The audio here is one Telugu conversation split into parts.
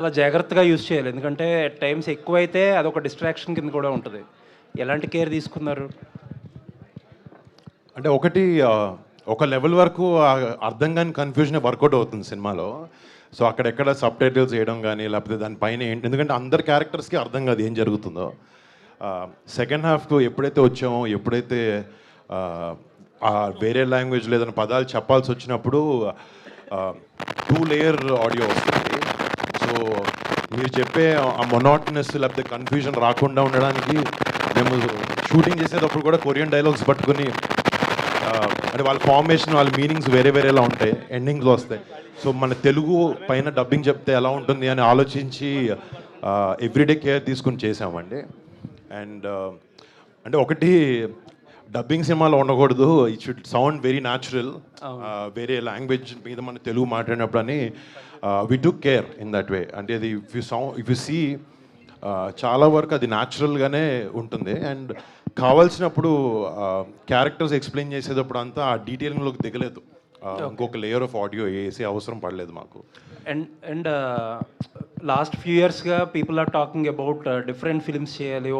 చాలా జాగ్రత్తగా యూజ్ చేయాలి. ఎందుకంటే టైమ్స్ ఎక్కువైతే అదొక డిస్ట్రాక్షన్ కింద కూడా ఉంటది. ఎలాంటి కేర్ తీసుకున్నారు? అంటే ఒకటి ఒక లెవెల్ వరకు అర్థం కాని కన్ఫ్యూజన్ వర్కౌట్ అవుతుంది సినిమాలో. సో అక్కడెక్కడ సబ్‌టైటిల్స్ ఏయడం గానీ, లేకపోతే దాని పైన ఏంటి ఎందుకంటే అందరి క్యారెక్టర్స్‌కి అర్థం కాదు ఏం జరుగుతుందో. సెకండ్ హాఫ్‌కు ఎప్పుడైతే వచ్చామో, ఎప్పుడైతే వేరే లాంగ్వేజ్‌లో ఏదైనా పదాలు చెప్పాల్సొచ్చినప్పుడు 2 లేయర్ ఆడియో వస్తుంది. సో మీరు చెప్పే ఆ మొనోటనెస్ లేకపోతే కన్ఫ్యూజన్ రాకుండా ఉండడానికి మేము షూటింగ్ చేసేటప్పుడు కూడా కొరియన్ డైలాగ్స్ పట్టుకొని అంటే వాళ్ళ ఫార్మేషన్ వాళ్ళ మీనింగ్స్ వేరే వేరేలా ఉంటాయి, ఎండింగ్స్లో వస్తాయి. సో మన తెలుగు పైన డబ్బింగ్ చెప్తే ఎలా ఉంటుంది అని ఆలోచించి ఎవ్రీడే కేర్ తీసుకుని చేసామండి. అండ్ అంటే ఒకటి డబ్బింగ్ సినిమాలో ఉండకూడదు, it should sound very natural, వేరే లాంగ్వేజ్ మీద మన తెలుగు మాట్లాడినప్పుడు అని we took care in that way. అంటే అది ఇఫ్ యు సీ చాలా వరకు అది న్యాచురల్గానే ఉంటుంది. అండ్ కావాల్సినప్పుడు క్యారెక్టర్స్ ఎక్స్ప్లెయిన్ చేసేటప్పుడు అంతా ఆ డీటెయిలింగ్లోకి దిగలేదు. ఇంకొక లేయర్ ఆఫ్ ఆడియో వేసే అవసరం పడలేదు మాకు. అండ్ లాస్ట్ ఫ్యూ ఇయర్స్‌గా people are talking about different films చేయాలి.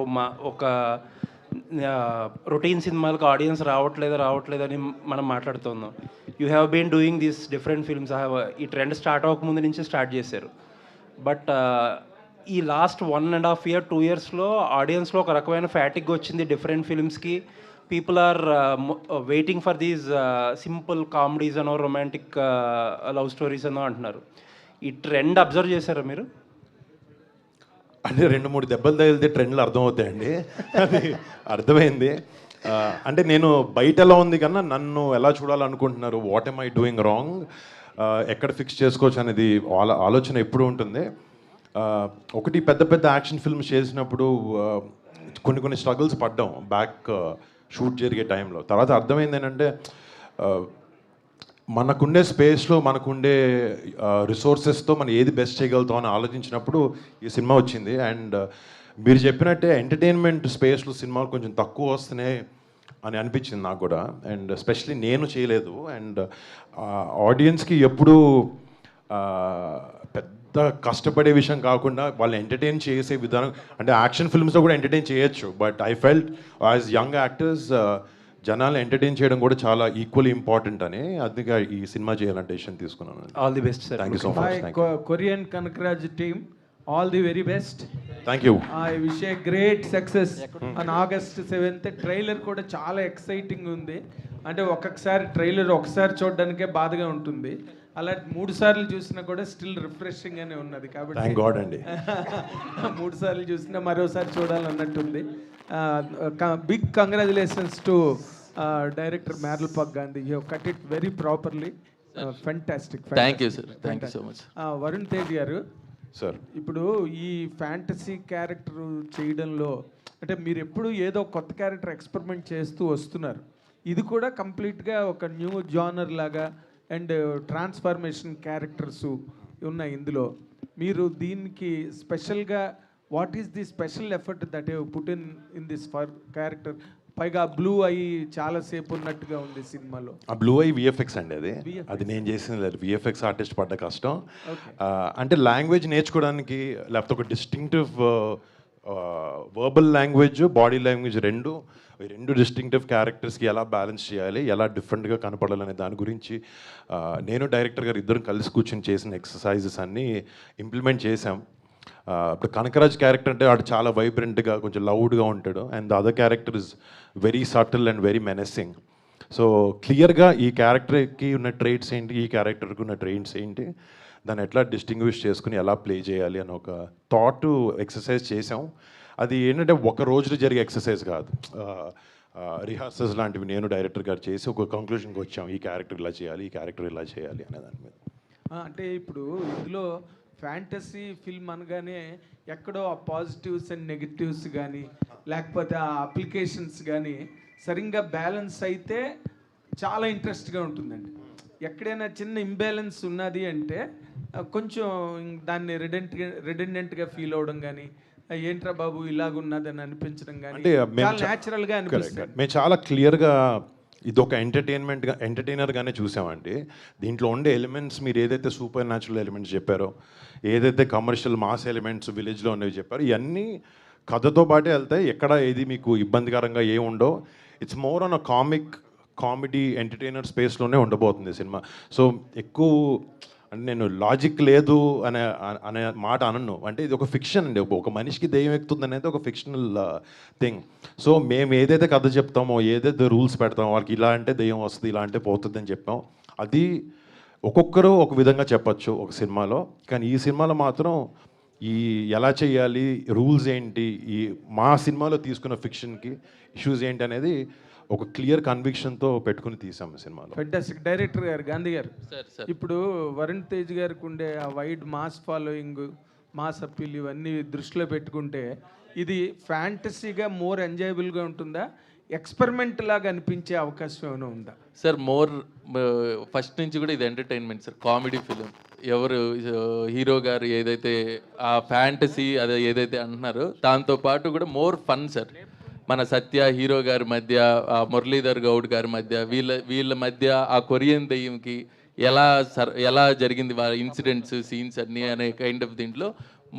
ఒక రొటీన్ సినిమాలకు ఆడియన్స్ రావట్లేదని మనం మాట్లాడుతున్నాం. You have been doing these different films. ఈ ట్రెండ్ స్టార్ట్ అవ్వకముందు నుంచి స్టార్ట్ చేశారు. బట్ ఈ లాస్ట్ 1.5 ఇయర్ 2 ఇయర్స్లో ఆడియన్స్లో ఒక రకమైన ఫ్యాటిక్ వచ్చింది డిఫరెంట్ ఫిల్మ్స్కి. People are waiting for these simple comedies అనో, రొమాంటిక్ లవ్ స్టోరీస్ అనో అంటున్నారు. ఈ ట్రెండ్ అబ్జర్వ్ చేశారా మీరు? అంటే 2-3 దెబ్బలు తగిలితే ట్రెండ్లు అర్థమవుతాయండి. అది అర్థమైంది. అంటే నేను బయట ఎలా ఉంది కన్నా నన్ను ఎలా చూడాలనుకుంటున్నారు, what am I doing wrong, ఎక్కడ ఫిక్స్ చేసుకోవచ్చు అనేది ఆలోచన ఎప్పుడు ఉంటుంది. ఒకటి పెద్ద పెద్ద యాక్షన్ ఫిల్మ్స్ చేసినప్పుడు కొన్ని స్ట్రగుల్స్ పడ్డాం బ్యాక్ షూట్ జరిగే టైంలో. తర్వాత అర్థమైంది ఏంటంటే మనకుండే స్పేస్లో మనకుండే రిసోర్సెస్తో మనం ఏది బెస్ట్ చేయగలుగుతాం అని ఆలోచించినప్పుడు ఈ సినిమా వచ్చింది. అండ్ మీరు చెప్పినట్టే ఎంటర్టైన్మెంట్ స్పేస్లో సినిమాలు కొంచెం తక్కువ వస్తున్నాయి అని అనిపించింది నాకు కూడా. అండ్ ఎస్పెషలీ నేను చేయలేదు. అండ్ ఆడియన్స్కి ఎప్పుడూ పెద్ద కష్టపడే విషయం కాకుండా వాళ్ళు ఎంటర్టైన్ చేసే విధానం, అంటే యాక్షన్ ఫిల్మ్స్లో కూడా ఎంటర్టైన్ చేయొచ్చు. But I felt as young actors జనాలు ఎంటర్టైన్ చేయడం కూడా చాలా ఈక్వల్లీ ఇంపార్టెంట్ అని, అందుకే ఈ సినిమా చేయాలని డెసిషన్ తీసుకున్నాను. All the best sir. Thank you so much. Korean Kanakaraj team, all the very best. Thank you. I wish a great success on August 7th. Trailer కూడా చాలా ఎక్సైటింగ్ ఉంది. అంటే ఒక్కొక్కసారి ట్రైలర్ ఒకసారి చూడడానికే బాధగా ఉంటుంది, అలా 3 సార్లు చూసినా కూడా స్టిల్ రిఫ్రెషింగ్ గానే ఉన్నది. కాబట్టి థ్యాంక్ గాడ్ అండి. 3 సార్లు చూసినా మరోసారి చూడాలన్నట్టుంది. Big congratulations to director Merlapaka Gandhi. You cut it very properly. Fantastic. Thank you sir, thank you so much. Varun Tej garu, sir ఇప్పుడు ఈ ఫ్యాంటసీ క్యారెక్టర్ చేయడంలో అంటే మీరు ఎప్పుడు ఏదో కొత్త క్యారెక్టర్ ఎక్స్పెరిమెంట్ చేస్తూ వస్తున్నారు. ఇది కూడా కంప్లీట్గా ఒక న్యూ జానర్ లాగా అండ్ ట్రాన్స్ఫర్మేషన్ క్యారెక్టర్స్ ఉన్నాయి ఇందులో. మీరు దీనికి స్పెషల్గా what is the special effort that you put in this for character? పైగా బ్లూ అయ్యి చాలాసేపు ఉన్నట్టుగా ఉంది సినిమాలో. ఆ బ్లూ ఐ విఎఫ్ఎక్స్ అండి. అది నేను చేసింది లేదు, విఎఫ్ఎక్స్ ఆర్టిస్ట్ పడ్డ కష్టం. అంటే లాంగ్వేజ్ నేర్చుకోవడానికి లేకపోతే ఒక distinctive verbal language, body language రెండు డిస్టింక్టివ్ క్యారెక్టర్స్కి ఎలా బ్యాలెన్స్ చేయాలి, ఎలా డిఫరెంట్గా కనపడాలనే దాని గురించి నేను డైరెక్టర్ గారు ఇద్దరం కలిసి కూర్చొని చేసిన ఎక్సర్సైజెస్ అన్నీ ఇంప్లిమెంట్ చేసాం. ఇప్పుడు కనకరాజ్ క్యారెక్టర్ అంటే వాడు చాలా వైబ్రెంట్గా కొంచెం లౌడ్గా ఉంటాడు. And the other character is very subtle and very menacing. So క్లియర్గా ఈ క్యారెక్టర్కి ఉన్న ట్రేట్స్ ఏంటి, ఈ క్యారెక్టర్కి ఉన్న ట్రేట్స్ ఏంటి, దాన్ని ఎట్లా డిస్టింగ్విష్ చేసుకుని ఎలా ప్లే చేయాలి అని ఒక థాట్ ఎక్సర్సైజ్ చేసాం. అది ఏంటంటే ఒక రోజులో జరిగే ఎక్సర్సైజ్ కాదు, రిహార్సల్స్ లాంటివి నేను డైరెక్టర్ గారు చేసి ఒక కంక్లూషన్కి వచ్చాం, ఈ క్యారెక్టర్ ఇలా చేయాలి, ఈ క్యారెక్టర్ ఇలా చేయాలి అనే దాని మీద. అంటే ఇప్పుడు ఇందులో ఫ్యాంటసీ ఫిల్మ్ అనగానే ఎక్కడో ఆ పాజిటివ్స్ అండ్ నెగిటివ్స్ కానీ లేకపోతే ఆ అప్లికేషన్స్ కానీ సరిగ్గా బ్యాలెన్స్ అయితే చాలా ఇంట్రెస్ట్గా ఉంటుందండి. ఎక్కడైనా చిన్న ఇంబ్యాలెన్స్ ఉన్నది అంటే కొంచెం దాన్ని రిడెండెంట్గా ఫీల్ అవ్వడం కానీ, ఏంట్రా బాబు ఇలాగున్నదని అనిపించడం కానీ చాలా న్యాచురల్గా అనిపిస్తుంది. మేము చాలా క్లియర్గా ఇది ఒక ఎంటర్టైనర్గానే చూసామండి. దీంట్లో ఉండే ఎలిమెంట్స్ మీరు ఏదైతే సూపర్ న్యాచురల్ ఎలిమెంట్స్ చెప్పారో, ఏదైతే కమర్షియల్ మాస్ ఎలిమెంట్స్ విలేజ్లో ఉన్నవి చెప్పారో, ఇవన్నీ కథతో పాటే వెళ్తాయి. ఎక్కడ ఏది మీకు ఇబ్బందికరంగా ఏమి ఉండవు. It's more on a comedy entertainer స్పేస్లోనే ఉండబోతుంది సినిమా. సో ఎక్కువ అంటే నేను లాజిక్ లేదు అనే మాట అనను. అంటే ఇది ఒక ఫిక్షన్ అండి. ఒక మనిషికి దెయ్యం ఎక్కుతుంది అనేది ఒక ఫిక్షనల్ థింగ్. సో మేము ఏదైతే కథ చెప్తామో, ఏదైతే రూల్స్ పెడతామో, వాళ్ళకి ఇలా అంటే దెయ్యం వస్తుంది, ఇలా అంటే పోతుంది అని చెప్పాం. అది ఒక్కొక్కరు ఒక విధంగా చెప్పచ్చు ఒక సినిమాలో. కానీ ఈ సినిమాలో మాత్రం ఈ ఎలా చేయాలి, రూల్స్ ఏంటి, ఈ మా సినిమాలో తీసుకున్న ఫిక్షన్కి ఇష్యూస్ ఏంటి అనేది ఒక క్లియర్ కన్విక్షన్తో పెట్టుకుని తీసాము సినిమాలో. ఫెంటాస్టిక్. డైరెక్టర్ గారు, గాంధీ గారు, ఇప్పుడు వరుణ్ తేజ్ గారికి ఉండే ఆ wide mass following, mass appeal ఇవన్నీ దృష్టిలో పెట్టుకుంటే ఇది ఫ్యాంటసీగా మోర్ ఎంజాయబుల్గా ఉంటుందా, ఎక్స్పెరిమెంట్ లాగా అనిపించే అవకాశం ఏమైనా ఉందా? సార్ మోర్ ఫస్ట్ నుంచి కూడా ఇది ఎంటర్టైన్మెంట్ సార్, కామెడీ ఫిలిం. ఎవరు హీరో గారు ఏదైతే ఆ ఫ్యాంటసీ అదే ఏదైతే అంటున్నారో దాంతో పాటు కూడా మోర్ ఫన్ సార్. మన సత్య హీరో గారి మధ్య, మురళీధర్ గౌడ్ గారి మధ్య, వీళ్ళ మధ్య ఆ కొరియన్ దెయ్యంకి ఎలా జరిగింది వాళ్ళ ఇన్సిడెంట్స్, సీన్స్ అన్నీ అనే కైండ్ ఆఫ్ దీంట్లో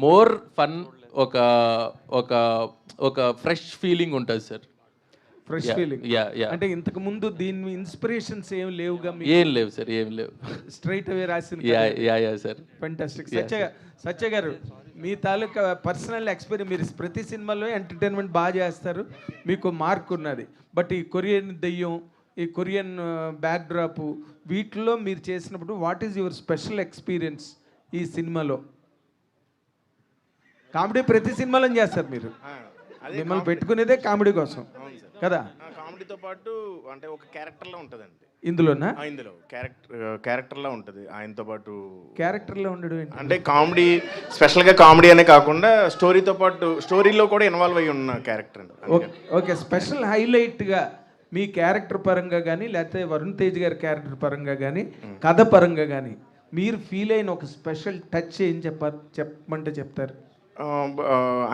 మోర్ ఫన్, ఒక ఒక ఒక ఫ్రెష్ ఫీలింగ్ ఉంటుంది సార్. Fresh feeling. అంటే ఇంతకు ముందు దీని ఇన్స్పిరేషన్స్ ఏం లేవుగా? ఏం లేవు సార్, ఏం లేవు. స్ట్రైట్ అవే రాసిన. Yeah sir. ఫెంటాస్టిక్. సత్య గారు, మీ తాలూకా పర్సనల్ ఎక్స్పీరియన్స్, మీరు ప్రతి సినిమాలో ఎంటర్టైన్మెంట్ బాగా చేస్తారు, మీకు మార్క్ ఉన్నది. బట్ ఈ కొరియన్ దెయ్యం, ఈ కొరియన్ బ్యాక్డ్రాప్, వీటిలో మీరు చేసినప్పుడు what is your special experience ఈ సినిమాలో? కామెడీ ప్రతి సినిమాలో చేస్తారు మీరు, మిమ్మల్ని పెట్టుకునేదే కామెడీ కోసం కదా? కామెడీతో పాటు అంటే ఒక క్యారెక్టర్లో ఉంటుందండి ఇందులోనా? ఇందులో క్యారెక్టర్లా ఉంటుంది. ఆయనతో పాటు క్యారెక్టర్లో ఉండడం ఏంటి? అంటే కామెడీ, స్పెషల్గా కామెడీ అనే కాకుండా స్టోరీతో పాటు స్టోరీలో కూడా ఇన్వాల్వ్ అయ్యి ఉన్న క్యారెక్టర్ అండి. ఓకే. స్పెషల్ హైలైట్గా మీ క్యారెక్టర్ పరంగా కానీ, లేకపోతే వరుణ్ తేజ్ గారి క్యారెక్టర్ పరంగా కానీ, కథ పరంగా కానీ మీరు ఫీల్ అయిన ఒక స్పెషల్ టచ్ ఏం చెప్పమంటే చెప్తారు?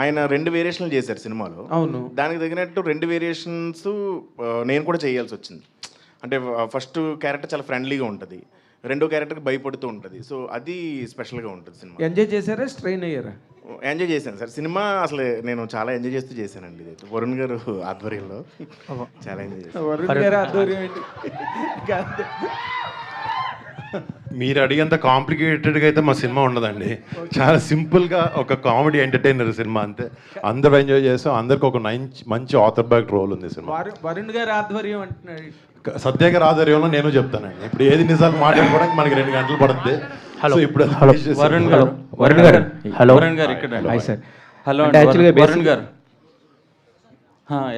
ఆయన 2 వేరియేషన్లు చేశారు సినిమాలో. అవును. దానికి తగినట్టు 2 వేరియేషన్స్ నేను కూడా చేయాల్సి వచ్చింది. అంటే ఫస్ట్ క్యారెక్టర్ చాలా ఫ్రెండ్లీగా ఉంటుంది, రెండో క్యారెక్టర్కి భయపడుతూ ఉంటుంది. సో అది స్పెషల్గా ఉంటుంది సినిమా. ఎంజాయ్ చేశారా, స్ట్రెయిన్ అయ్యారా? ఎంజాయ్ చేశాను సార్. సినిమా అసలు నేను చాలా ఎంజాయ్ చేస్తూ చేశానండి. ఇది వరుణ్ గారు ఆధ్వర్యంలో చాలా ఎంజాయ్ చేశాను. వరుణ్ గారు ఆధ్వర్యం ఏంటి? మీరు అడిగేంత కాంప్లికేటెడ్గా అయితే మా సినిమా ఉండదండి. చాలా సింపుల్గా ఒక కామెడీ ఎంటర్టైనర్ సినిమా, అంతే. అందరూ ఎంజాయ్ చేస్తాం. అందరికి ఒక మంచి ఆథర్ బ్యాక్ రోల్ ఉంది సినిమా. వరుణ్ గారి ఆధ్వర్యం అంటున్నాడు. సత్య గారి ఆధ్వర్యంలో నేను చెప్తానండి. ఇప్పుడు ఏది నిజాలు మాట్లాడుకోవడానికి మనకి 2 గంటలు పడుతుంది. హలో, ఇప్పుడు వరుణ్ గారు ఇక్కడ. Hi sir. హలో వరుణ్ గారు,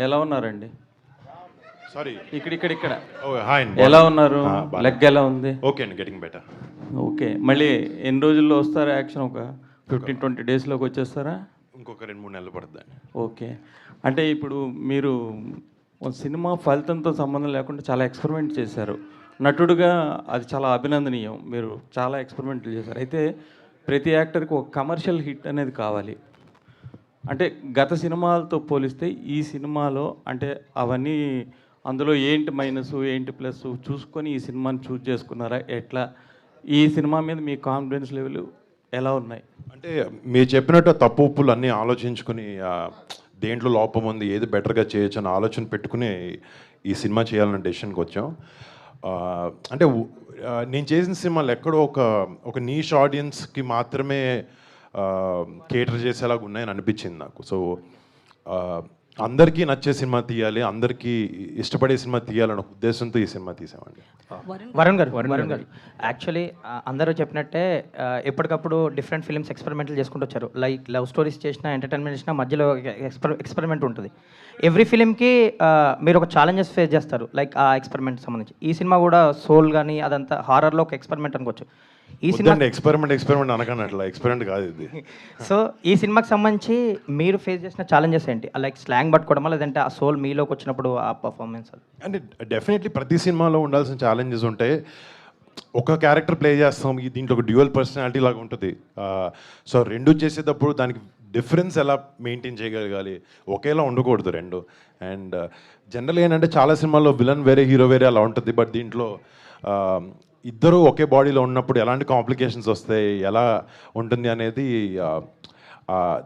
ఎలా ఉన్నారండి? సారీ, ఇక్కడ హాయ్. ఎలా ఉన్నారు? లెగ్ ఎలా ఉంది? ఓకే అండి, గెటింగ్ బెటర్. ఓకే. మళ్ళీ ఎన్ని రోజుల్లో వస్తారా యాక్షన్? ఒక 15-20 డేస్లోకి వచ్చేస్తారా? ఇంకొక 2-3 నెలలు పడుతుందండి. ఓకే. అంటే ఇప్పుడు మీరు సినిమా ఫలితంతో సంబంధం లేకుండా చాలా ఎక్స్పెరిమెంట్ చేశారు నటుడుగా, అది చాలా అభినందనీయం. మీరు చాలా ఎక్స్పెరిమెంట్లు చేశారు. అయితే ప్రతి యాక్టర్కి ఒక కమర్షియల్ హిట్ అనేది కావాలి. అంటే గత సినిమాలతో పోలిస్తే ఈ సినిమాలో అంటే అవన్నీ, అందులో ఏంటి మైనస్ ఏంటి ప్లస్ చూసుకొని ఈ సినిమాని చూస్ చేసుకున్నారా? ఎట్లా ఈ సినిమా మీద మీ కాన్ఫిడెన్స్ లెవెల్ ఎలా ఉన్నాయి? అంటే మీరు చెప్పినట్టు తప్పు ఉప్పులు అన్నీ ఆలోచించుకుని దేంట్లో లోపం ఉంది, ఏది బెటర్గా చేయొచ్చు అని ఆలోచన పెట్టుకుని ఈ సినిమా చేయాలన్న డెసిషన్కి వచ్చాం. అంటే నేను చేసిన సినిమాలు ఎక్కడో ఒక నీష్ ఆడియన్స్కి మాత్రమే కేటర్ చేసేలాగా ఉన్నాయని అనిపించింది నాకు. సో అందరికీ నచ్చే సినిమా తీయాలి, అందరికీ ఇష్టపడే సినిమా తీయాలన్న ఉద్దేశంతో ఈ సినిమా తీసామండి. వరుణ్ గారు యాక్చువల్లీ అందరూ చెప్పినట్టే ఎప్పటికప్పుడు డిఫరెంట్ ఫిల్మ్స్ ఎక్స్పెరిమెంట్లు చేసుకుంటూ వచ్చారు. లైక్ లవ్ స్టోరీస్ చేసినా, ఎంటర్టైన్మెంట్ చేసినా మధ్యలో ఎక్స్పెరిమెంట్ ఉంటుంది. ఎవ్రీ ఫిలింకి మీరు ఒక ఛాలెంజెస్ ఫేస్ చేస్తారు, లైక్ ఆ ఎక్స్పెరిమెంట్ సంబంధించి. ఈ సినిమా కూడా సోల్ కానీ అదంతా హారర్లో ఒక ఎక్స్పెరిమెంట్ అనుకోవచ్చు. ఈ సినిమా ఎక్స్పెరిమెంట్ అనగానే అట్లా ఎక్స్పెరిమెంట్ కాదు ఇది. సో ఈ సినిమాకి సంబంధించి మీరు ఫేస్ చేసిన ఛాలెంజెస్ ఏంటి? లైక్ స్లాంగ్ పట్టుకోవడమా, లేదంటే ఆ సోల్ మీలోకి వచ్చినప్పుడు ఆ పర్ఫార్మెన్స్? అంటే డెఫినెట్లీ ప్రతి సినిమాలో ఉండాల్సిన ఛాలెంజెస్ ఉంటాయి. ఒక క్యారెక్టర్ ప్లే చేస్తాం, దీంట్లో ఒక డ్యూయల్ పర్సనాలిటీ లాగా ఉంటుంది. సో 2 చేసేటప్పుడు డిఫరెన్స్ ఎలా మెయింటైన్ చేయగలగాలి, ఒకేలా ఉండకూడదు రెండు. అండ్ జనరల్గా ఏంటంటే చాలా సినిమాల్లో విలన్ వేరే హీరో వేరే అలా ఉంటుంది, బట్ దీంట్లో ఇద్దరు ఒకే బాడీలో ఉన్నప్పుడు ఎలాంటి కాంప్లికేషన్స్ వస్తాయి, ఎలా ఉంటుంది అనేది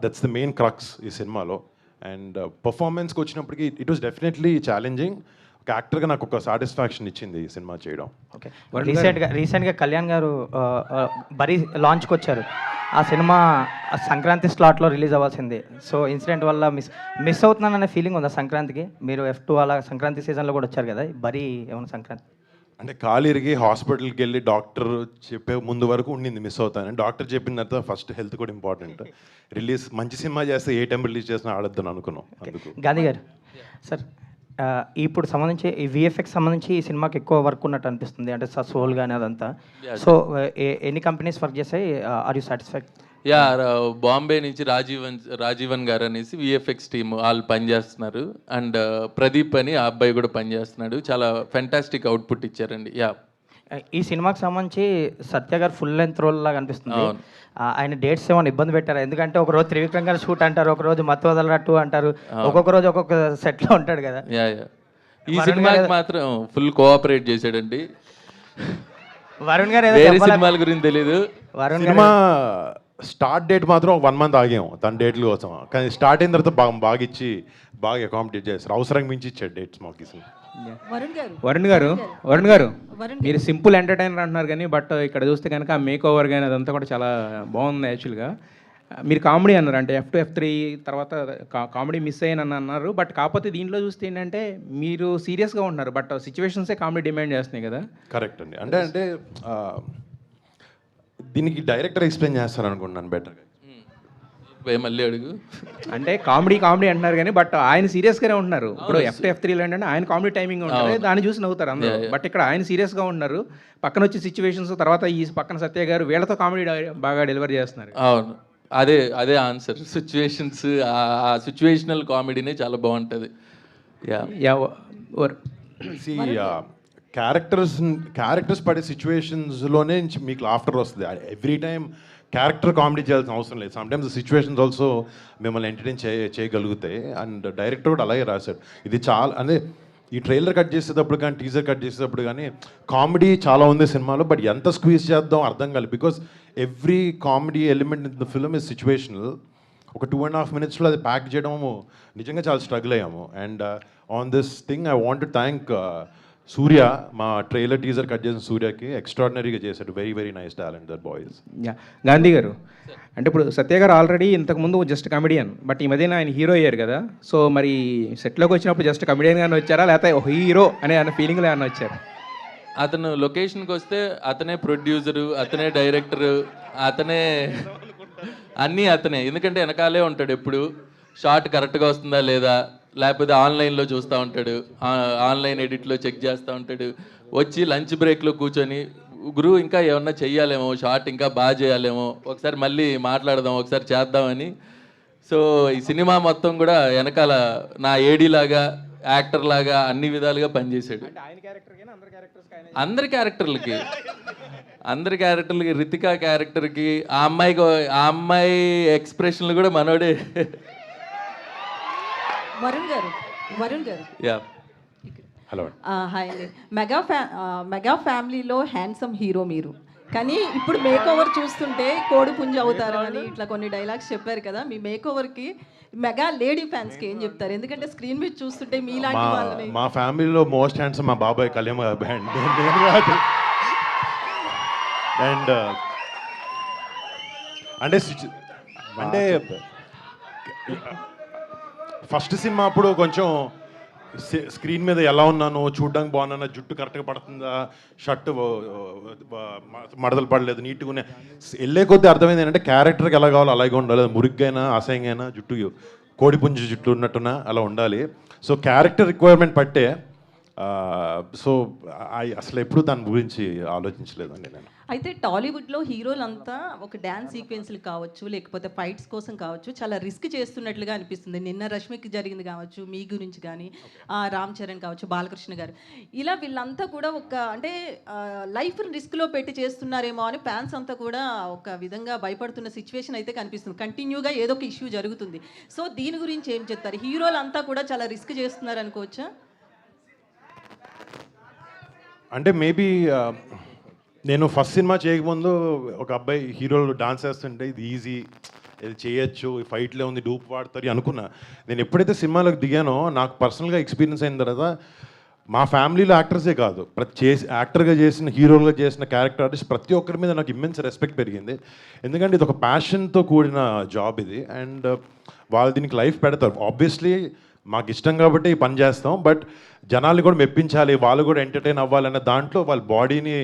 దట్స్ ద మెయిన్ క్రక్స్ ఈ సినిమాలో. అండ్ పర్ఫార్మెన్స్కి వచ్చినప్పటికీ ఇట్ వాస్ డెఫినెట్లీ ఛాలెంజింగ్. ఒక యాక్టర్గా నాకు ఒక సాటిస్ఫాక్షన్ ఇచ్చింది ఈ సినిమా చేయడం. ఓకే, రీసెంట్గా కళ్యాణ్ గారు బరీ లాంచ్కి వచ్చారు. ఆ సినిమా సంక్రాంతి స్లాట్లో రిలీజ్ అవ్వాల్సింది. సో ఇన్సిడెంట్ వల్ల మిస్ అవుతున్నాననే ఫీలింగ్ ఉందా సంక్రాంతికి? మీరు F2 అలా సంక్రాంతి సీజన్లో కూడా వచ్చారు కదా, బరీ ఏమైనా సంక్రాంతి అంటే కాలు ఇరిగి హాస్పిటల్కి వెళ్ళి డాక్టర్ చెప్పే ముందు వరకు ఉండింది మిస్ అవుతాను. డాక్టర్ చెప్పిన తర్వాత ఫస్ట్ హెల్త్ కూడా ఇంపార్టెంట్. రిలీజ్ మంచి సినిమా చేస్తే ఏ టైం రిలీజ్ చేసినా ఆడొద్దని అనుకున్నాం. అందుకు గాంధీ గారు సార్, ఇప్పుడు సంబంధించి ఈ VFX సంబంధించి ఈ సినిమాకి ఎక్కువ వర్క్ ఉన్నట్టు అనిపిస్తుంది, అంటే సోల్ కానీ అదంతా. సో ఎన్ని కంపెనీస్ వర్క్ చేసాయి, are you satisfied? Yeah, Bombay నుంచి రాజీవన్ గారు అనేసి VFX టీమ్ వాళ్ళు పనిచేస్తున్నారు. అండ్ ప్రదీప్ అని ఆ అబ్బాయి కూడా పనిచేస్తున్నాడు. చాలా ఫెంటాస్టిక్ అవుట్పుట్ ఇచ్చారండి. యా, ఈ సినిమాకి సంబంధించి సత్య గారు ఫుల్ లెంత్ రోల్ లాగా అనిపిస్తుంది. ఆయన డేట్స్ ఏమైనా ఇబ్బంది పెట్టారు? ఎందుకంటే ఒక రోజు త్రివిక్రమ్ గారు షూట్ అంటారు, ఒక రోజు మత్తు వదలనట్టు అంటారు, ఒక్కొక్క రోజు ఒక్కొక్క సెట్లో ఉంటాడు కదా. యా యా, ఈ సినిమాకి మాత్రం ఫుల్ కోఆపరేట్ చేశాడండి. వరుణ్ గారు వేరే సినిమాల గురించి తెలీదు. సినిమా స్టార్ట్ డేట్ మాత్రం ఒక 1 month ఆగాము తన డేట్ల కోసం, కానీ స్టార్ట్ అయిన తర్వాత బాగా ఇచ్చి బాగా అకామిడేట్ చేస్తారు. అవసరం మించి ఇచ్చాడు డేట్స్ మాకు. వరుణ్ గారు మీరు సింపుల్ ఎంటర్టైనర్ అంటున్నారు కానీ బట్ ఇక్కడ చూస్తే కనుక ఆ మేక్ ఓవర్ కానీ అదంతా కూడా చాలా బాగుంది. యాక్చువల్గా మీరు కామెడీ అన్నారు, అంటే F2 F3 తర్వాత కామెడీ మిస్ అయ్యానని అన్నారు. బట్ కాకపోతే దీంట్లో చూస్తే ఏంటంటే మీరు సీరియస్గా ఉంటున్నారు, బట్ సిచ్యువేషన్సే కామెడీ డిమాండ్ చేస్తున్నాయి కదా. కరెక్ట్ అండి. అంటే దీనికి డైరెక్టర్ ఎక్స్ప్లెయిన్ చేస్తారు అనుకుంటున్నాను బెటర్గా. మళ్ళీ అడుగు. అంటే కామెడీ అంటున్నారు కానీ బట్ ఆయన సీరియస్గానే ఉంటున్నారు. ఇప్పుడు F2 F3 ఏంటంటే ఆయన కామెడీ టైమింగ్ ఉంటుంది, దాన్ని చూసి నవ్వుతారు అందరూ. బట్ ఇక్కడ ఆయన సీరియస్గా ఉంటున్నారు. పక్కన వచ్చే సిచ్యువేషన్స్ తర్వాత ఈ పక్కన సత్య గారు వీళ్ళతో కామెడీ బాగా డెలివరీ చేస్తున్నారు. అవును, అదే ఆన్సర్. సిచ్యువేషన్స్, ఆ సిచ్యువేషనల్ కామెడీనే చాలా బాగుంటుంది. యా, క్యారెక్టర్స్ పడే సిచ్యువేషన్స్లోనే మీకు లాఫ్టర్ వస్తుంది. ఎవ్రీ టైం క్యారెక్టర్ కామెడీ చేయాల్సిన అవసరం లేదు. సమ్టైమ్స్ సిచ్యువేషన్స్ ఆల్సో మిమ్మల్ని ఎంటర్టైన్ చేయగలుగుతాయి. అండ్ డైరెక్టర్ కూడా అలాగే రాశాడు. ఇది చాలా అంటే ఈ ట్రైలర్ కట్ చేసేటప్పుడు కానీ టీజర్ కట్ చేసేటప్పుడు కానీ కామెడీ చాలా ఉంది సినిమాలో, బట్ ఎంత స్క్వీజ్ చేద్దాం అర్థం కాలేదు. Because every comedy element in the film is situational. ఒక 2.5 minutesలో అది ప్యాక్ చేయడము నిజంగా చాలా స్ట్రగుల్ అయ్యాము. And on this thing I want to thank Surya, మా ట్రైలర్ టీజర్ కట్ చేసిన సూర్యకి ఎక్స్ట్రాడినరీగా చేశాడు. Very very nice talent that boys. Gandhi garu, అంటే ఇప్పుడు సత్య గారు ఆల్రెడీ ఇంతకుముందు జస్ట్ కమెడియన్, బట్ ఈ మధ్యన ఆయన హీరో అయ్యారు కదా. సో మరి సెట్లోకి వచ్చినప్పుడు జస్ట్ కమెడియన్ గానే వచ్చారా, లేకపోతే హీరో అనే ఫీలింగ్లో ఏమన్నా వచ్చారు? అతను లొకేషన్కి వస్తే అతనే ప్రొడ్యూసరు, అతనే డైరెక్టరు, అతనే అన్నీ అతనే. ఎందుకంటే వెనకాలే ఉంటాడు ఎప్పుడు. షార్ట్ కరెక్ట్గా వస్తుందా లేదా, లేకపోతే ఆన్లైన్లో చూస్తూ ఉంటాడు, ఆన్లైన్ ఎడిట్లో చెక్ చేస్తూ ఉంటాడు. వచ్చి లంచ్ బ్రేక్లో కూర్చొని గురు ఇంకా ఏమన్నా చెయ్యాలేమో, షార్ట్ ఇంకా బాగా చేయాలేమో, ఒకసారి మళ్ళీ మాట్లాడదాం, ఒకసారి చేద్దామని. సో ఈ సినిమా మొత్తం కూడా వెనకాల నా ఏడీ లాగా, యాక్టర్ లాగా అన్ని విధాలుగా పనిచేశాడు. అందరి క్యారెక్టర్లకి రితికా క్యారెక్టర్కి, ఆ అమ్మాయి ఎక్స్ప్రెషన్లు కూడా మనోడే. వరుణ్ గారు యా, హలో. హాయ్ అండి. మెగా ఫ్యామిలీలో హ్యాండ్సమ్ హీరో మీరు, కానీ ఇప్పుడు మేక్ ఓవర్ చూస్తుంటే కోడి పుంజ అవుతారు అని ఇట్లా కొన్ని డైలాగ్స్ చెప్పారు కదా. మీ మేక్ ఓవర్కి మెగా లేడీ ఫ్యాన్స్కి ఏం చెప్తారు? ఎందుకంటే స్క్రీన్ మీద చూస్తుంటే మీలాంటి వాళ్ళని. మా ఫ్యామిలీలో మోస్ట్ హ్యాండ్సమ్ మా బాబాయ్ కళ్యాణ్ బ్యాండ్. అండ్ అంటే ఫస్ట్ సినిమా అప్పుడు కొంచెం స్క్రీన్ మీద ఎలా ఉన్నాను, చూడడానికి బాగున్నా, జుట్టు కరెక్ట్గా పడుతుందా, షర్ట్ మడతలు పడలేదు, నీట్గా ఉన్నాయి. వెళ్ళే కొద్దీ అర్థమైంది ఏంటంటే క్యారెక్టర్కి ఎలా కావాలో అలాగే ఉండాలి. మురిగ్గైనా అసహ్యంగా జుట్టు కోడిపుంజు జుట్టు ఉన్నట్టున అలా ఉండాలి. సో క్యారెక్టర్ రిక్వైర్మెంట్ పట్టే. సో అసలు ఎప్పుడు దాని గురించి ఆలోచించలేదండి నేను. అయితే టాలీవుడ్లో హీరోలంతా ఒక డ్యాన్స్ సీక్వెన్స్లు కావచ్చు, లేకపోతే ఫైట్స్ కోసం కావచ్చు, చాలా రిస్క్ చేస్తున్నట్లుగా అనిపిస్తుంది. నిన్న రష్మికి జరిగింది కావచ్చు, మీ గురించి కానీ, రామ్ చరణ్ కావచ్చు, బాలకృష్ణ గారు, ఇలా వీళ్ళంతా కూడా ఒక అంటే లైఫ్ని రిస్క్లో పెట్టి చేస్తున్నారేమో అని ఫ్యాన్స్ అంతా కూడా ఒక విధంగా భయపడుతున్న సిచ్యువేషన్ అయితే కనిపిస్తుంది. కంటిన్యూగా ఏదో ఒక ఇష్యూ జరుగుతుంది. సో దీని గురించి ఏం చెప్తారు? హీరోలంతా కూడా చాలా రిస్క్ చేస్తున్నారు అనుకోవచ్చా? అంటే మేబీ నేను ఫస్ట్ సినిమా చేయకముందు ఒక అబ్బాయి హీరోలు డాన్స్ వేస్తుంటే ఇది ఈజీ, ఇది చేయొచ్చు, ఈ ఫైట్లో ఉంది, డూప్ వాడతారు అనుకున్నా. నేను ఎప్పుడైతే సినిమాలోకి దిగానో నాకు పర్సనల్గా ఎక్స్పీరియన్స్ అయిన తర్వాత మా ఫ్యామిలీలో యాక్టర్సే కాదు, యాక్టర్గా చేసిన, హీరోలుగా చేసిన క్యారెక్టర్ ఆర్టిస్ట్ ప్రతి ఒక్కరి మీద నాకు ఇమ్మెన్స్ రెస్పెక్ట్ పెరిగింది. ఎందుకంటే ఇది ఒక ప్యాషన్తో కూడిన జాబ్ ఇది, అండ్ వాళ్ళు దీనికి లైఫ్ పెడతారు. ఆబ్వియస్లీ మాకు ఇష్టం కాబట్టి ఈ పని చేస్తాం, బట్ జనాల్ని కూడా మెప్పించాలి, వాళ్ళు కూడా ఎంటర్టైన్ అవ్వాలన్న దాంట్లో వాళ్ళ బాడీని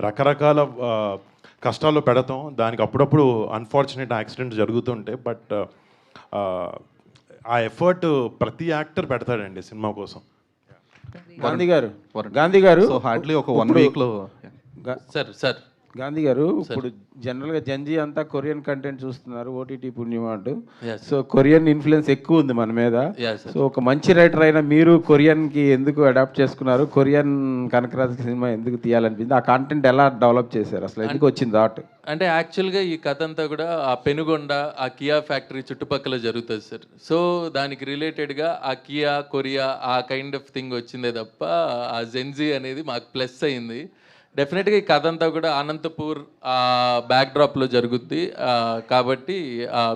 రకరకాల కష్టాల్లో పెడతాం. దానికి అప్పుడప్పుడు అన్ఫార్చునేట్ యాక్సిడెంట్ జరుగుతుంటాయి, బట్ ఆ ఎఫర్ట్ ప్రతి యాక్టర్ పెడతాడండి సినిమా కోసం. గాంధీ గారు సో హార్డ్లీ ఒక 1 వీక్లో సార్ గాంధీ గారు ఇప్పుడు జనరల్గా జంజీ అంతా కొరియన్ కంటెంట్ చూస్తున్నారు, ఓటీటీ పుణ్యం అంటూ. Yes. సో కొరియన్ ఇన్ఫ్లుయెన్స్ ఎక్కువ ఉంది మన మీద. Yes, sir. సో ఒక మంచి రైటర్ అయినా మీరు కొరియన్కి ఎందుకు అడాప్ట్ చేసుకున్నారు? కొరియన్ కనకరాజ్ సినిమా ఎందుకు తీయాలనిపించింది? ఆ కంటెంట్ ఎలా డెవలప్ చేశారు? అసలు ఎందుకు వచ్చింది థాట్? అంటే యాక్చువల్గా ఈ కథ అంతా కూడా ఆ పెనుగొండ, ఆ కియా ఫ్యాక్టరీ చుట్టుపక్కల జరుగుతుంది సార్. సో దానికి రిలేటెడ్గా ఆ కియా, కొరియా ఆ కైండ్ ఆఫ్ థింగ్ వచ్చిందే తప్ప ఆ జెన్జీ అనేది మాకు ప్లస్ అయింది. డెఫినెట్గా ఈ కథ అంతా కూడా అనంతపూర్ బ్యాక్డ్రాప్లో జరుగుద్ది, కాబట్టి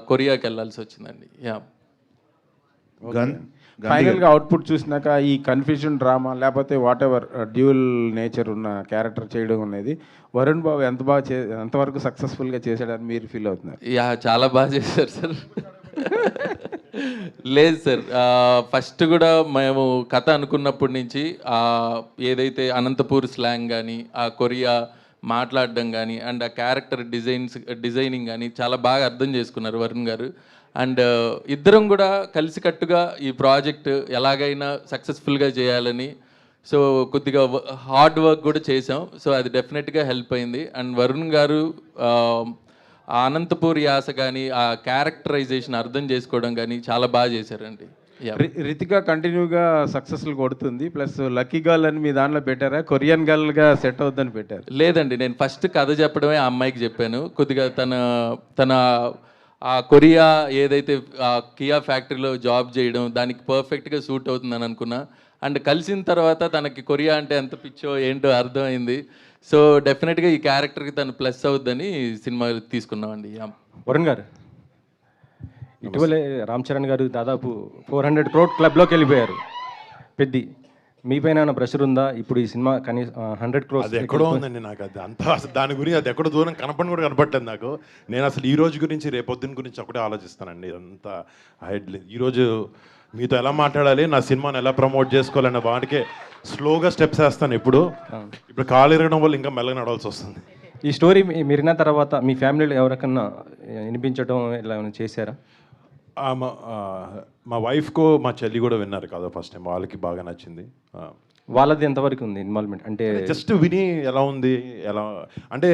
కొరియాకి వెళ్ళాల్సి వచ్చిందండి. యా, ఫైనల్గా అవుట్పుట్ చూసినాక ఈ కన్ఫ్యూజన్ డ్రామా లేకపోతే వాట్ ఎవర్ డ్యూల్ నేచర్ ఉన్న క్యారెక్టర్ చేయడం అనేది వరుణ్ బాబు ఎంతవరకు సక్సెస్ఫుల్గా చేశాడని మీరు ఫీల్ అవుతున్నారు? యా, చాలా బాగా చేశారు సార్. లేదు సార్, ఫస్ట్ కూడా మేము కథ అనుకున్నప్పటి నుంచి ఏదైతే అనంతపూర్ స్లాంగ్ కానీ, ఆ కొరియా మాట్లాడడం కానీ, అండ్ ఆ క్యారెక్టర్ డిజైనింగ్ కానీ చాలా బాగా అర్థం చేసుకున్నారు వరుణ్ గారు. అండ్ ఇద్దరం కూడా కలిసికట్టుగా ఈ ప్రాజెక్ట్ ఎలాగైనా సక్సెస్ఫుల్గా చేయాలని సో కొద్దిగా హార్డ్ వర్క్ కూడా చేసాం. సో అది డెఫినెట్గా హెల్ప్ అయింది. అండ్ వరుణ్ గారు ఆ అనంతపూర్ యాస కానీ, ఆ క్యారెక్టరైజేషన్ అర్థం చేసుకోవడం కానీ చాలా బాగా చేశారండి. రితిక కంటిన్యూగా సక్సెస్ఫుల్ కొడుతుంది, ప్లస్ లక్కీ గర్ల్ అని మీ దాంట్లో పెట్టారా? కొరియన్ గర్ల్గా సెట్ అవుద్దని పెట్టారు? లేదండి, నేను ఫస్ట్ కథ చెప్పడమే ఆ అమ్మాయికి చెప్పాను. కొద్దిగా తన ఆ కొరియా ఏదైతే కియా ఫ్యాక్టరీలో జాబ్ చేయడం దానికి పర్ఫెక్ట్గా సూట్ అవుతుందని అనుకున్నా. అండ్ కలిసిన తర్వాత తనకి కొరియా అంటే ఎంత పిచ్చో ఏంటో అర్థమైంది. సో డెఫినెట్గా ఈ క్యారెక్టర్కి తను ప్లస్ అవుద్దని సినిమా తీసుకున్నామండి. వరుణ్ గారు, ఇటీవలే రామ్ చరణ్ గారు దాదాపు 400 crore క్లబ్లోకి వెళ్ళిపోయారు. పెద్ది మీ పైన ప్రెషర్ ఉందా ఇప్పుడు ఈ సినిమా కనీసం 100 crores? అది ఎక్కడో ఉందండి నాకు, అది అంతా అసలు దాని గురించి అది ఎక్కడో దూరం కనపడి కూడా కనపడలేదు నాకు. నేను అసలు ఈ రోజు గురించి రేపొద్దున గురించి ఒకటే ఆలోచిస్తానండి. అంతా ఈరోజు మీతో ఎలా మాట్లాడాలి, నా సినిమాని ఎలా ప్రమోట్ చేసుకోవాలన్న వాటికే స్లోగా స్టెప్స్ వేస్తాను. ఇప్పుడు కాలు ఎరగడం వల్ల ఇంకా మెల్లగా నడవాల్సి వస్తుంది. ఈ స్టోరీ మీరు విన్న తర్వాత మీ ఫ్యామిలీలో ఎవరికన్నా వినిపించడం ఇలా ఏమైనా చేశారా? మా వైఫ్కో మా చెల్లి కూడా విన్నారు కదా ఫస్ట్ టైం, వాళ్ళకి బాగా నచ్చింది. వాళ్ళది ఎంతవరకు ఉంది ఇన్వాల్వ్మెంట్? అంటే జస్ట్ విని ఎలా ఉంది, ఎలా అంటే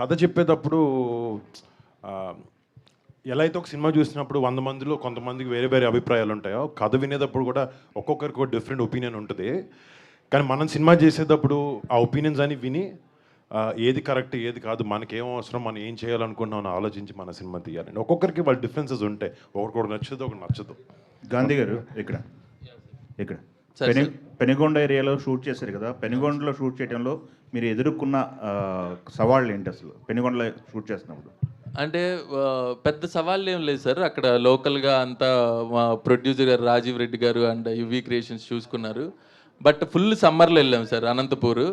కథ చెప్పేటప్పుడు ఎలా అయితే ఒక సినిమా చూసినప్పుడు 100 మందిలో కొంతమందికి వేరే వేరే అభిప్రాయాలు ఉంటాయో, కథ వినేటప్పుడు కూడా ఒక్కొక్కరికి ఒక డిఫరెంట్ ఒపీనియన్ ఉంటుంది. కానీ మనం సినిమా చేసేటప్పుడు ఆ ఒపీనియన్స్ అని విని ఏది కరెక్ట్ ఏది కాదు, మనకేం అవసరం, మనం ఏం చేయాలనుకున్నాం అని ఆలోచించి మన సినిమా తీయాలండి. ఒక్కొక్కరికి వాళ్ళ డిఫరెన్సెస్ ఉంటాయి, ఒకరికి నచ్చదు ఒకటి నచ్చదు. గాంధీ గారు ఇక్కడ పెనుగొండ ఏరియాలో షూట్ చేశారు కదా, పెనుగొండలో షూట్ చేయడంలో మీరు ఎదుర్కొన్న సవాళ్ళు ఏంటి అసలు పెనుగొండలో షూట్ చేసినప్పుడు? అంటే పెద్ద సవాళ్ళు ఏం లేదు సార్. అక్కడ లోకల్గా అంతా మా ప్రొడ్యూసర్ గారు రాజీవ్ రెడ్డి గారు అండ్ యువి క్రియేషన్స్ చూసుకున్నారు. బట్ ఫుల్ సమ్మర్లో వెళ్ళాం సార్ అనంతపూర్.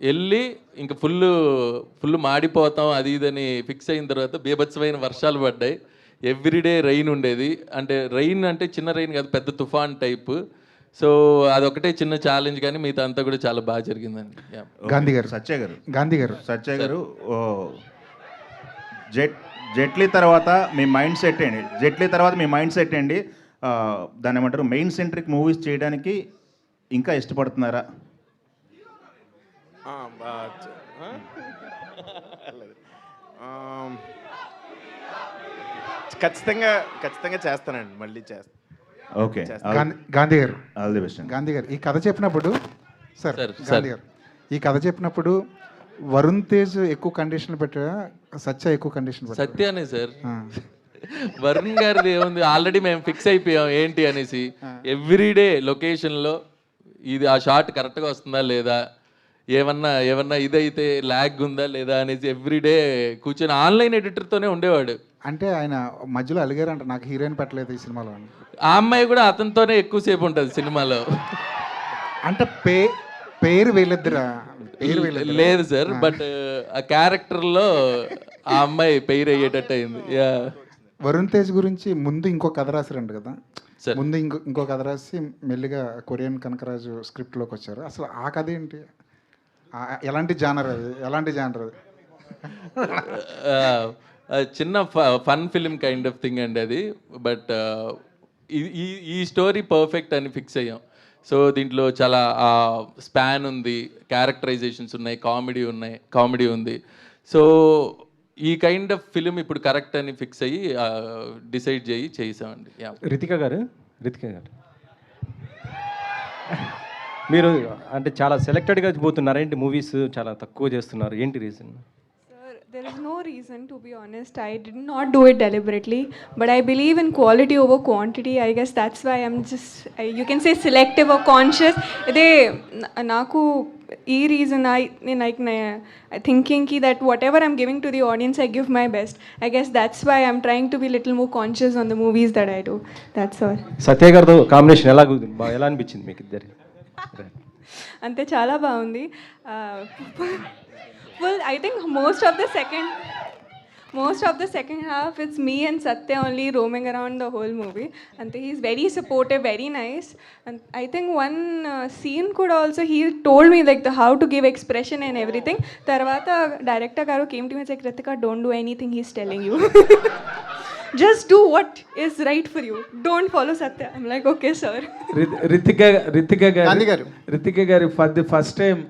వెళ్ళి ఇంకా ఫుల్ మాడిపోతాం అది ఇదని ఫిక్స్ అయిన తర్వాత బీభత్సమైన వర్షాలు పడ్డాయి. ఎవ్రీడే రైన్ ఉండేది. అంటే రైన్ అంటే చిన్న రైన్ కాదు, పెద్ద తుఫాన్ టైప్. సో అదొకటే చిన్న ఛాలెంజ్, కానీ మిగతా అంతా కూడా చాలా బాగా జరిగిందండి. గాంధీ గారు సత్య గారు జెట్లీ తర్వాత మీ మైండ్ సెట్ ఏంటి? దాన్ని ఏమంటారు, మెయిన్ సెంట్రిక్ మూవీస్ చేయడానికి ఇంకా ఇష్టపడుతున్నారా? ఖచ్చితంగా చేస్తానండి, మళ్ళీ చేస్తాను. ఓకే, గాంధీ గారు, ఆల్ ది బెస్ట్ అండి. గాంధీ గారు ఈ కథ చెప్పినప్పుడు సార్, సార్, గాంధీ గారు ఈ కథ చెప్పినప్పుడు వరుణ్ తేజ్ ఎక్కువ కండిషన్లు పెట్టారా, సత్య ఎక్కువ కండిషన్ పెట్టారా? సత్యానే సార్. వరుణ్ గారిది ఏముంది, ఆల్రెడీ మేము ఫిక్స్ అయిపోయాం ఏంటి అనేసి. ఎవ్రీడే లొకేషన్లో ఇది ఆ షాట్ కరెక్ట్గా వస్తుందా లేదా, ఏమన్నా ఇదైతే ల్యాగ్ ఉందా లేదా అనేసి ఎవ్రీడే కూర్చొని ఆన్లైన్ ఎడిటర్తోనే ఉండేవాడు. అంటే ఆయన మధ్యలో అలిగారంట, నాకు హీరోయిన్ పెట్టలేదు ఈ సినిమాలో అని. ఆ అమ్మాయి కూడా అతనితోనే ఎక్కువసేపు ఉంటుంది సినిమాలో. అంటే పేరు వీళ్ళిద్దరా? లేదు సార్, బట్ ఆ క్యారెక్టర్లో ఆ అమ్మాయి పెయిర్ అయ్యేటట్టు అయింది. వరుణ్ తేజ్ గురించి ముందు ఇంకో కథ రాశారంట కదా, సార్. ముందు ఇంకో కథ రాసి మెల్లిగా కొరియన్ కనకరాజు స్క్రిప్ట్లోకి వచ్చారు. అసలు ఆ కథ ఏంటి? ఎలాంటి జానర్ అది? చిన్న fun film kind of thing అండి అది. బట్ ఈ స్టోరీ పర్ఫెక్ట్ అని ఫిక్స్ అయ్యాం. సో దీంట్లో చాలా స్పాన్ ఉంది, క్యారెక్టరైజేషన్స్ ఉన్నాయి, కామెడీ ఉంది. సో ఈ కైండ్ ఆఫ్ ఫిలిం ఇప్పుడు కరెక్ట్ అని ఫిక్స్ అయ్యి డిసైడ్ చేసామండి. రితిక గారు మీరు అంటే చాలా సెలెక్టెడ్గా పోతున్నారేంటి, మూవీస్ చాలా తక్కువ చేస్తున్నారు, ఏంటి reason? There is no reason, to be honest. I did not do it deliberately, but I believe in quality over quantity. I guess that's why I'm just, you can say selective or conscious. Ide naku ee reason thinking ki that whatever I'm giving to the audience, I give my best. I guess that's why I'm trying to be little more conscious on the movies that I do. That's all. సత్య గారితో కాంబినేషన్ ఎలా అనిపించింది మీకు ఇద్దరు? ante chala baagundi. Well, I think most of the second half, it's me and Satya only roaming around the whole movie. And he's very supportive, very nice. And I think one scene could also, he told me like how to give expression and everything. Tarvata director garu came to me and said, Ritika, don't do anything he's telling you. Just do what is right for you. Don't follow Satya. I'm like, okay, sir. Ritika garu, for the first time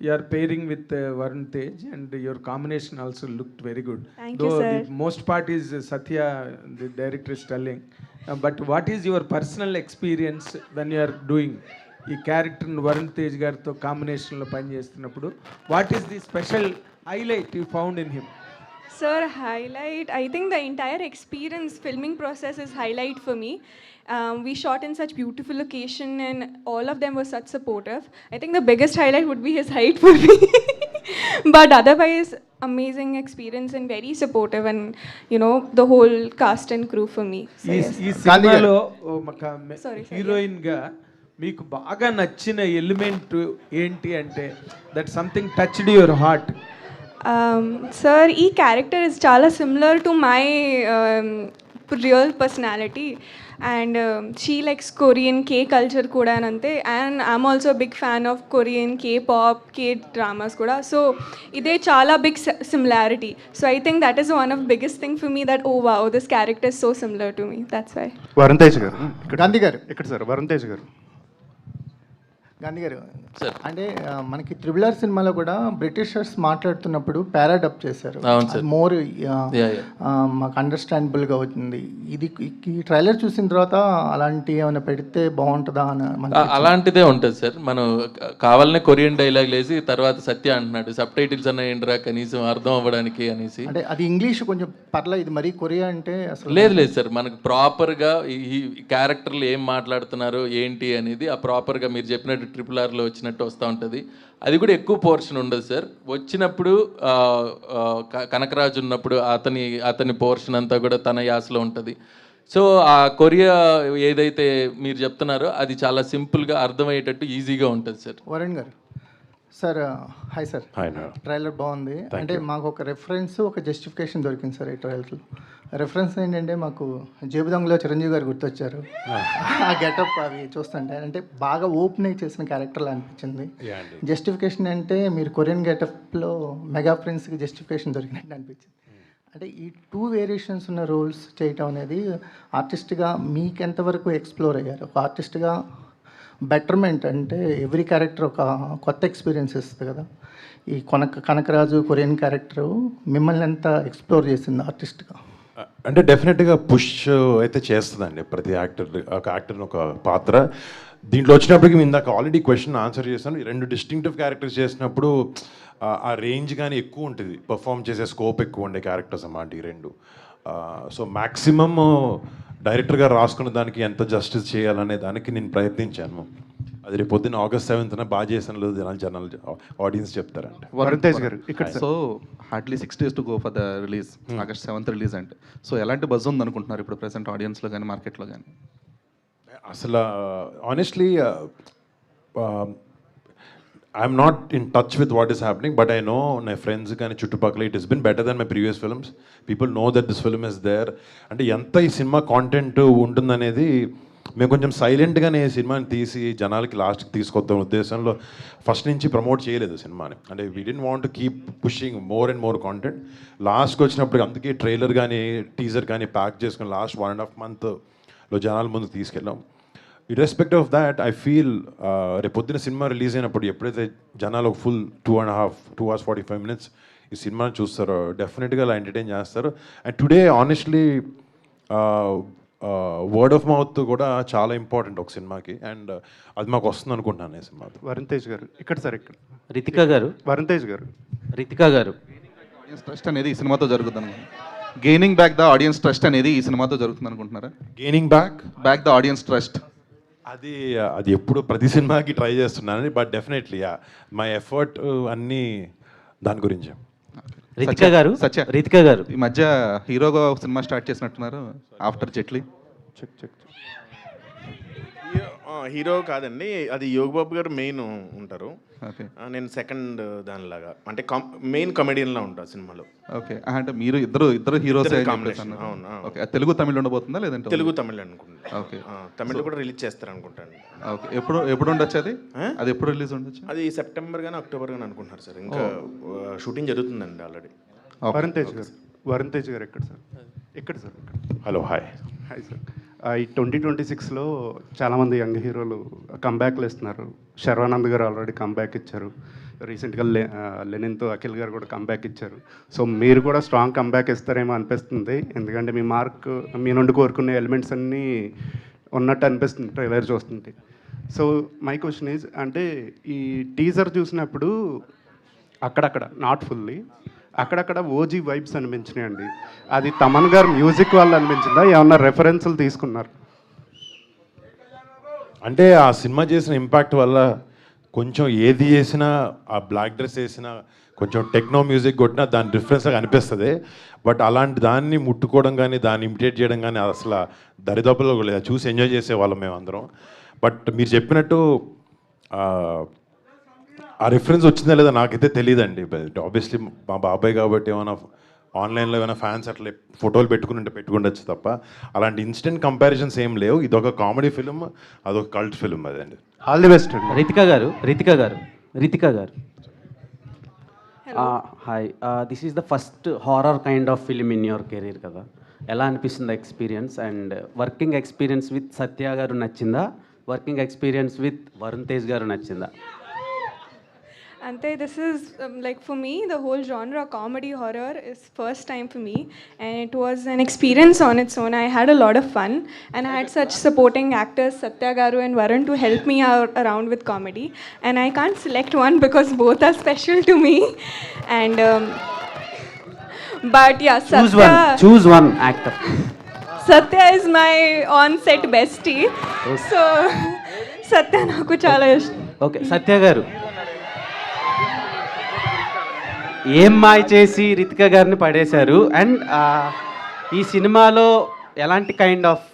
you are pairing with Varun Tej, and your combination also looked very good. Thank you, sir. The most part is Satya, the director, is telling. But what is your personal experience when you are doing ఈ క్యారెక్టర్ వరుణ్ తేజ్ గారితో కాంబినేషన్లో పనిచేస్తున్నప్పుడు? What is the special highlight you found in him? Sir, highlight, I think the entire experience, filming process is highlight for me. We shot in such beautiful location and all of them were such supportive. I think the biggest highlight would be his height for me. But otherwise, amazing experience and very supportive, and the whole cast and crew for me. So, yes. ఈ సినిమాలో హీరోయిన్గా మీకు బాగా నచ్చిన ఎలిమెంట్ ఏంటి అంటే that something touched your heart? Sir, ee character is chala similar to my real personality, and she likes Korean K culture kuda anante, and I'm also a big fan of Korean K-pop, K-dramas kuda. So ide chala big similarity. So I think that is one of biggest thing for me, that oh wow, this character is so similar to me. That's why. Varun Tej గారు, గాంధీ గారు ఇక్కడ సార్. వరుణ్ తేజ్ గారు, గాంధీ గారు, అంటే మనకి త్రిబుల్ ఆర్ సినిమాలో కూడా బ్రిటిషర్స్ మాట్లాడుతున్నప్పుడు పారాడప్ చేశారు. మోర్ మాకు అండర్స్టాండబుల్గా అవుతుంది. ఇది ఈ ట్రైలర్ చూసిన తర్వాత అలాంటి ఏమైనా పెడితే బాగుంటుందా అని? అలాంటిదే ఉంటుంది సార్. మనం కావాలనే కొరియన్ డైలాగ్ లేసి తర్వాత సత్య అంటున్నాడు, సబ్ టైటిల్స్ అన్న ఏంట్రా కనీసం అర్థం అవ్వడానికి అనేసి. అంటే అది ఇంగ్లీష్ కొంచెం పర్లేదు, ఇది మరీ కొరియా అంటే అసలు లేదు సార్. మనకు ప్రాపర్గా ఈ క్యారెక్టర్లు ఏం మాట్లాడుతున్నారు ఏంటి అనేది ఆ ప్రాపర్గా మీరు చెప్పినట్టు ట్రిపుల్ ఆర్లో వచ్చినట్టు వస్తూ ఉంటుంది. అది కూడా ఎక్కువ పోర్షన్ ఉండదు సార్. వచ్చినప్పుడు కనకరాజు ఉన్నప్పుడు అతని పోర్షన్ అంతా కూడా తన యాసలో ఉంటుంది. సో ఆ కొరియా ఏదైతే మీరు చెప్తున్నారో అది చాలా సింపుల్గా అర్థమయ్యేటట్టు ఈజీగా ఉంటుంది సార్. వరుణ్ గారు సార్, హాయ్ సార్. ట్రైలర్ బాగుంది. అంటే మాకు ఒక రెఫరెన్స్, ఒక జస్టిఫికేషన్ దొరికింది సార్ ఈ ట్రైలర్లో. రెఫరెన్స్ ఏంటంటే మాకు జేబు దొంగలో చిరంజీవి గారు గుర్తొచ్చారు. ఆ గెటప్ అవి చూస్తుంటే అంటే బాగా ఓపెన్ అయి చేసిన క్యారెక్టర్లా అనిపించింది. జస్టిఫికేషన్ అంటే మీరు కొరియన్ గెటప్లో మెగా ప్రిన్స్కి జస్టిఫికేషన్ దొరికినట్టు అనిపించింది. అంటే ఈ 2 వేరియేషన్స్ ఉన్న రోల్స్ చేయటం అనేది ఆర్టిస్ట్గా మీకు ఎంతవరకు ఎక్స్ప్లోర్ అయ్యారు? ఒక ఆర్టిస్ట్గా బెటర్మెంట్ అంటే ఎవ్రీ క్యారెక్టర్ ఒక కొత్త ఎక్స్పీరియన్స్ ఇస్తుంది కదా. ఈ కనకరాజు కొరియన్ క్యారెక్టర్ మిమ్మల్ని ఎంత ఎక్స్ప్లోర్ చేసింది ఆర్టిస్ట్గా? అంటే డెఫినెట్గా పుష్ అయితే చేస్తుందండి ప్రతి యాక్టర్ని ఒక పాత్ర. దీంట్లో వచ్చినప్పటికి మేము ఇందాక ఆల్రెడీ క్వశ్చన్ ఆన్సర్ చేశాను. 2 డిస్టింక్టివ్ క్యారెక్టర్స్ చేసినప్పుడు ఆ రేంజ్ కానీ ఎక్కువ ఉంటుంది, పర్ఫామ్ చేసే స్కోప్ ఎక్కువ ఉండే క్యారెక్టర్స్ అన్నమాట ఈ 2. సో మ్యాక్సిమమ్ డైరెక్టర్ గారు రాసుకున్న దానికి ఎంత జస్టిస్ చేయాలనే దానికి నేను ప్రయత్నించాను. అది రేపు పొద్దున్న August 7th బాగా చేసాను లేదు జనాలు ఆడియన్స్ చెప్తారంటే. వరుణ్ తేజ్ గారు ఇక్కడ so hardly 6 days to go for the release, August 7th release అంటే సో ఎలాంటి బజ్ ఉంది అనుకుంటున్నారు ఇప్పుడు ప్రెసెంట్ ఆడియన్స్లో కానీ మార్కెట్లో కానీ? అసలు honestly I'm not in touch with what is happening, but I know my friends కానీ చుట్టుపక్కల it is been better than my previous films. People know that this film is there. అంటే ఎంత ఈ సినిమా కాంటెంట్ ఉంటుందనేది మేము కొంచెం సైలెంట్గానే సినిమాని తీసి జనాలకి లాస్ట్కి తీసుకొద్దాం ఉద్దేశంలో ఫస్ట్ నుంచి ప్రమోట్ చేయలేదు సినిమాని. అంటే we don't want to keep pushing more and more content. లాస్ట్కి వచ్చినప్పుడు అందుకే ట్రైలర్ కానీ టీజర్ కానీ ప్యాక్ చేసుకుని లాస్ట్ 1.5 monthలో జనాల ముందుకు తీసుకెళ్ళాం. Irrespective of that I feel రేపు పొద్దున సినిమా రిలీజ్ అయినప్పుడు ఎప్పుడైతే జనాలు ఒక ఫుల్ 2 hours 45 minutes ఈ సినిమాని చూస్తారో డెఫినెట్గా అలా ఎంటర్టైన్ చేస్తారు. And today honestly word of mouth కూడా చాలా ఇంపార్టెంట్ ఒక సినిమాకి, అండ్ అది మాకు వస్తుంది అనుకుంటున్నాను ఈ సినిమా. వరుణ్ తేజ్ గారు ఇక్కడ సార్ ఇక్కడ రితిక గారు, వరుణ్ తేజ్ గారు, రితిక గారు, ఆడియన్స్ ట్రస్ట్ అనేది ఈ సినిమాతో జరుగుతుంది. Gaining back the audience trust అనేది ఈ సినిమాతో జరుగుతుంది అనుకుంటున్నారా? Gaining back the audience trust అది ఎప్పుడు ప్రతి సినిమాకి ట్రై చేస్తున్నాను, బట్ డెఫినెట్లీ మై ఎఫర్ట్ అన్నీ దాని గురించి. రితిక గారు, రితిక గారు ఈ మధ్య హీరోగా సినిమా స్టార్ట్ చేసినట్టున్నారు ఆఫ్టర్ జెట్లీ. హీరో కాదండి, అది యోగ్ బాబు గారు మెయిన్ ఉంటారు, నేను సెకండ్ దానిలాగా అంటే మెయిన్ కమెడియన్లా ఉంటాను సినిమాలో. ఓకే, అంటే మీరు ఇద్దరు హీరోస్. ఓకే, తెలుగు తమిళ్ ఉండబోతుందా లేదంటే? తెలుగు తమిళ్ అనుకుంటా. ఓకే, తమిళ్ కూడా రిలీజ్ చేస్తారు అనుకుంటాను. ఓకే, ఎప్పుడు ఉండొచ్చు అది ఎప్పుడు రిలీజ్ ఉండొచ్చు? అది September కానీ October కానీ అనుకుంటున్నారు సార్. ఇంకా షూటింగ్ జరుగుతుందండి ఆల్రెడీ. వరుణ్ తేజ్ గారు ఎక్కడ సార్? ఎక్కడ సార్? Hello, hi sir. ఈ 2026లో చాలామంది యంగ్ హీరోలు కంబ్యాక్లు ఇస్తున్నారు. శర్వానంద్ గారు ఆల్రెడీ కంబ్యాక్ ఇచ్చారు, రీసెంట్గా లెనిన్తో అఖిల్ గారు కూడా కంబ్యాక్ ఇచ్చారు. సో మీరు కూడా స్ట్రాంగ్ కంబ్యాక్ ఇస్తారేమో అనిపిస్తుంది, ఎందుకంటే మీ నుండి కోరుకునే ఎలిమెంట్స్ అన్నీ ఉన్నట్టు అనిపిస్తుంది ట్రైలర్ చూస్తుంది. సో మై క్వశ్చన్ ఈజ్, అంటే ఈ టీజర్ చూసినప్పుడు అక్కడక్కడ, నాట్ ఫుల్లీ, అక్కడక్కడ ఓజీ వైబ్స్ అనిపించినాయండి. అది తమన్ గారు మ్యూజిక్ వల్ల అనిపించిందా, ఏమన్నా రెఫరెన్స్లు తీసుకున్నారు? అంటే ఆ సినిమా చేసిన ఇంపాక్ట్ వల్ల కొంచెం ఏది చేసినా, ఆ బ్లాక్ డ్రెస్ వేసినా, కొంచెం టెక్నో మ్యూజిక్ కొట్టినా దాని డిఫరెన్స్గా అనిపిస్తుంది. బట్ అలాంటి దాన్ని ముట్టుకోవడం కానీ దాన్ని ఇమిటేట్ చేయడం కానీ అసలు దరిదాపులో లేదు, చూసి ఎంజాయ్ చేసేవాళ్ళం మేము అందరం. బట్ మీరు చెప్పినట్టు ఆ రిఫరెన్స్ వచ్చిందా లేదా నాకైతే తెలియదండి. ఆబ్వియస్లీ మా బాబాయ్ కాబట్టి ఏమైనా ఆన్లైన్లో ఏమైనా ఫ్యాన్స్ అట్లా ఫోటోలు పెట్టుకుండొచ్చు తప్ప అలాంటి ఇన్స్టెంట్ కంపారిజన్స్ ఏం లేవు. ఇదొక కామెడీ ఫిలిం, అదొక కల్ట్ ఫిలిం. అదండి. All the best. Ritika garu hi, this is the first horror kind of film in your career కదా, ఎలా అనిపిస్తుంది experience? And working experience with Satya garu నచ్చిందా, working experience with Varun Tej garu నచ్చిందా? Ante, this is like for me, the whole genre comedy horror is first time for me, and it was an experience on its own. I had a lot of fun, and I had such supporting actors, Satya Garu and Varun, to help me out around with comedy. And I can't select one because both are special to me. And but yeah, choose one actor. Satya is my on-set bestie, so Satya naku chala ishtam. Okay, Satya Garu. ఏం మాయ చేసి రితిక గారిని పడేశారు, అండ్ ఈ సినిమాలో ఎలాంటి కైండ్ ఆఫ్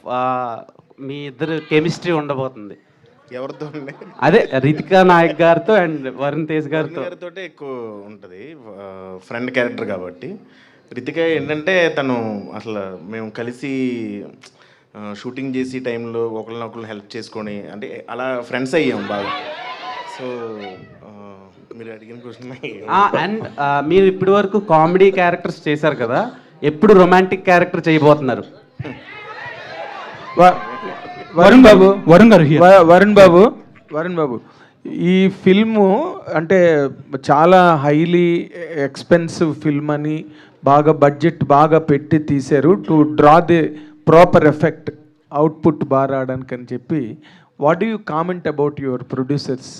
మీ ఇద్దరు కెమిస్ట్రీ ఉండబోతుంది? ఎవరితో? అదే రితిక నాయక్ గారితో అండ్ వరుణ్ తేజ్ గారితో ఎక్కువ ఉంటుంది, ఫ్రెండ్ క్యారెక్టర్ కాబట్టి. రితిక ఏంటంటే తను అసలు మేము కలిసి షూటింగ్ చేసే టైంలో ఒకరినొకరు హెల్ప్ చేసుకొని అంటే అలా ఫ్రెండ్స్ అయ్యాం బాగా. సో మీరు అడిగిన క్వశ్చన్. అండ్ మీరు ఇప్పటి వరకు కామెడీ క్యారెక్టర్స్ చేశారు కదా, ఎప్పుడు రొమాంటిక్ క్యారెక్టర్ చేయబోతున్నారు? వరుణ్ బాబు వరుణ్ బాబు, ఈ ఫిల్ము అంటే చాలా హైలీ ఎక్స్పెన్సివ్ ఫిల్మ్ అని బాగా బడ్జెట్ బాగా పెట్టి తీశారు to draw the proper effect output బాగా రావడానికి అని చెప్పి. What do you comment about your producers?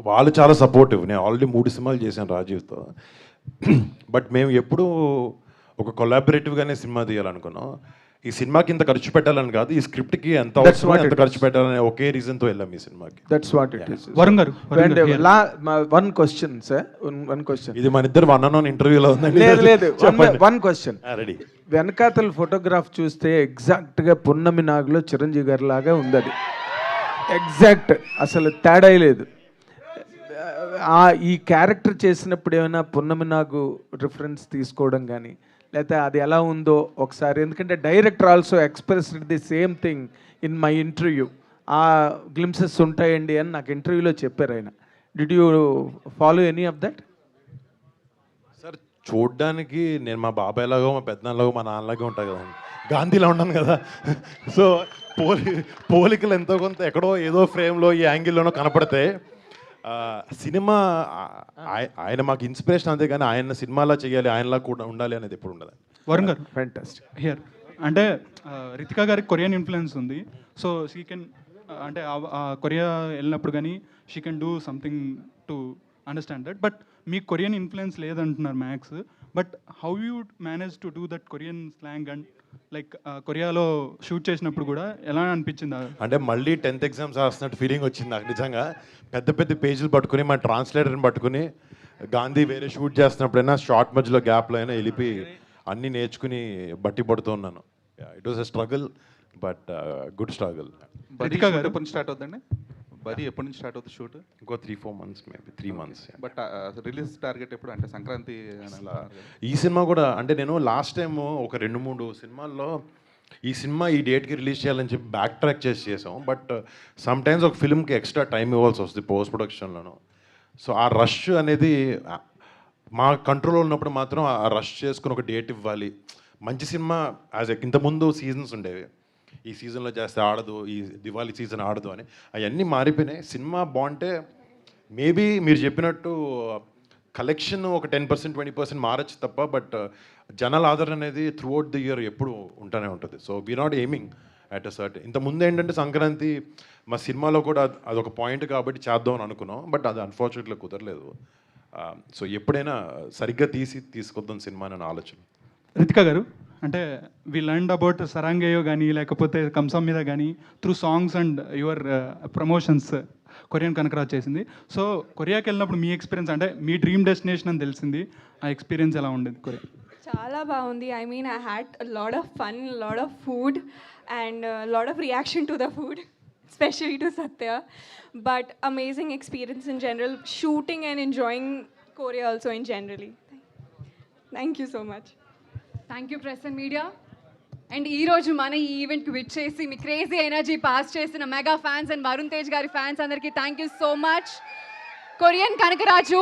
వాళ్ళు చాలా సపోర్టివ్. నేను ఆల్రెడీ 3 సినిమాలు చేశాను రాజీవ్తో. బట్ మేము ఎప్పుడూ ఒక కొలాబరేటివ్గానే సినిమా తీయాలనుకున్నాం. ఈ సినిమాకి ఇంత ఖర్చు పెట్టాలని కాదు, ఈ స్క్రిప్ట్కి ఎంత అవసరమో ఎంత ఖర్చు పెట్టాలని ఒకే రీజన్తో వెళ్ళాం ఈ సినిమాకి. That's what it is. Varun garu, one question sir, one question. ఇది మన ఇద్దరు 1-on-1 ఇంటర్వ్యూలో ఉందండి. లేదు, వన్ క్వశ్చన్. రెడీ. వెనకాతల ఫోటోగ్రాఫ్ చూస్తే ఎగ్జాక్ట్గా పున్నమి నాగులో చిరంజీవి గారి లాగా ఉంది. అది ఎగ్జాక్ట్, అసలు తేడా లేదు. ఈ క్యారెక్టర్ చేసినప్పుడు ఏమైనా పున్నమి నాగు రిఫరెన్స్ తీసుకోవడం కానీ, లేకపోతే అది ఎలా ఉందో ఒకసారి, ఎందుకంటే director also expressed the same thing in my interview. ఆ గ్లిమ్సెస్ ఉంటాయండి అని నాకు ఇంటర్వ్యూలో చెప్పారు ఆయన. Did you follow any of that? Sir చూడ్డానికి నేను మా బాబాయ్లాగో మా పెద్దనాన్నలాగో మా నాన్నలాగా ఉంటాను కదండి, గాంధీలో ఉన్నాను కదా. సో పోలికలు ఎంతో కొంత ఎక్కడో ఏదో ఫ్రేమ్లో ఈ యాంగిల్లోనో కనపడితే సినిమా ఆయన మాకు ఇన్స్పిరేషన్ అంతే, కానీ ఆయన సినిమాలా చేయాలి, ఆయనలా కూడా ఉండాలి అనేది ఎప్పుడు ఉండదు. వరుణ్ గారు, ఫ్యాంటాస్టిక్. హియర్ అంటే రితికా గారికి కొరియన్ ఇన్ఫ్లుయెన్స్ ఉంది. సో షీ కెన్ అంటే కొరియా వెళ్ళినప్పుడు కానీ she can do something to understand that. But మీకు కొరియన్ ఇన్ఫ్లుయెన్స్ లేదంటున్నారు max. But how you manage to do that Korean slang and like కొరియాలో షూట్ చేసినప్పుడు కూడా ఎలా అనిపించింది? అంటే మళ్ళీ 10th ఎగ్జామ్స్ రాస్తున్నట్టు ఫీలింగ్ వచ్చింది నాకు నిజంగా. పెద్ద పెద్ద పేజీలు పట్టుకుని మా ట్రాన్స్లేటర్ని పట్టుకుని గాంధీ వేరే షూట్ చేస్తున్నప్పుడైనా షార్ట్ మధ్యలో గ్యాప్లో అయినా వెళ్ళిపోయి అన్నీ నేర్చుకుని బట్టి పడుతూ ఉన్నాను. It was a struggle, but good struggle. బడి ఎప్పటి నుంచి స్టార్ట్ అవుతుందండి? బడి ఎప్పటి నుంచి స్టార్ట్ అవుతుంది షూట్? ఇంకో 3-4 months, maybe 3 months. But release target ఎప్పుడు అంటే సంక్రాంతి? ఈ సినిమా కూడా అంటే నేను లాస్ట్ టైం ఒక 2-3 సినిమాల్లో ఈ సినిమా ఈ డేట్కి రిలీజ్ చేయాలని చెప్పి బ్యాక్ ట్రాక్ చేసాం. బట్ సమ్ టైమ్స్ ఒక ఫిల్మ్కి ఎక్స్ట్రా టైం ఇవ్వాల్సి వస్తుంది పోస్ట్ ప్రొడక్షన్లోనూ. సో ఆ రష్ అనేది మా కంట్రోల్లో ఉన్నప్పుడు మాత్రం ఆ రష్ చేసుకుని ఒక డేట్ ఇవ్వాలి. మంచి సినిమా యాజ్ ఇంతకుముందు సీజన్స్ ఉండేవి, ఈ సీజన్లో చేస్తే ఆడదు, ఈ దివాళీ సీజన్ ఆడదు అని, అవన్నీ మారిపోయినాయి. సినిమా బాగుంటే మేబీ మీరు చెప్పినట్టు కలెక్షన్ ఒక 10% 20% మారచ్చు తప్ప, బట్ జనాల ఆదరణ అనేది త్రూ అవుట్ ది ఇయర్ ఎప్పుడు ఉంటూనే ఉంటుంది. So we not aiming at a certain. ఇంతకుముందు ఏంటంటే సంక్రాంతి మా సినిమాలో కూడా అదొక పాయింట్ కాబట్టి చేద్దాం అని అనుకున్నాం, బట్ అది అన్ఫార్చునేట్గా కుదరలేదు. సో ఎప్పుడైనా సరిగ్గా తీసుకొద్దాం సినిమా అనే ఆలోచన. రితికా గారు, అంటే వీ లర్న్డ్ అబౌట్ సరాంగేయో కానీ లేకపోతే కంసం మీద కానీ through songs and your promotions Korean Kanakaraj చేసింది. సో కొరియాకి వెళ్ళినప్పుడు మీ ఎక్స్పీరియన్స్, అంటే మీ డ్రీమ్ డెస్టినేషన్ అని తెలిసింది, ఆ ఎక్స్పీరియన్స్ ఎలా ఉండేది కొరియా? చాలా బాగుంది. I mean I had lot of fun, lot of food and lot of reaction to the food, especially to Satya. But amazing experience in general, shooting and enjoying Korea also in generally. Thank you so much. Thank you press and media. And ఈరోజు మన ఈ ఈవెంట్కి విచ్చేసి మీ క్రేజీ ఎనర్జీ పాస్ చేసిన mega fans and Varun Tej గారి ఫ్యాన్స్ అందరికీ thank you so much. Korean Kanakaraju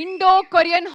Indo Korean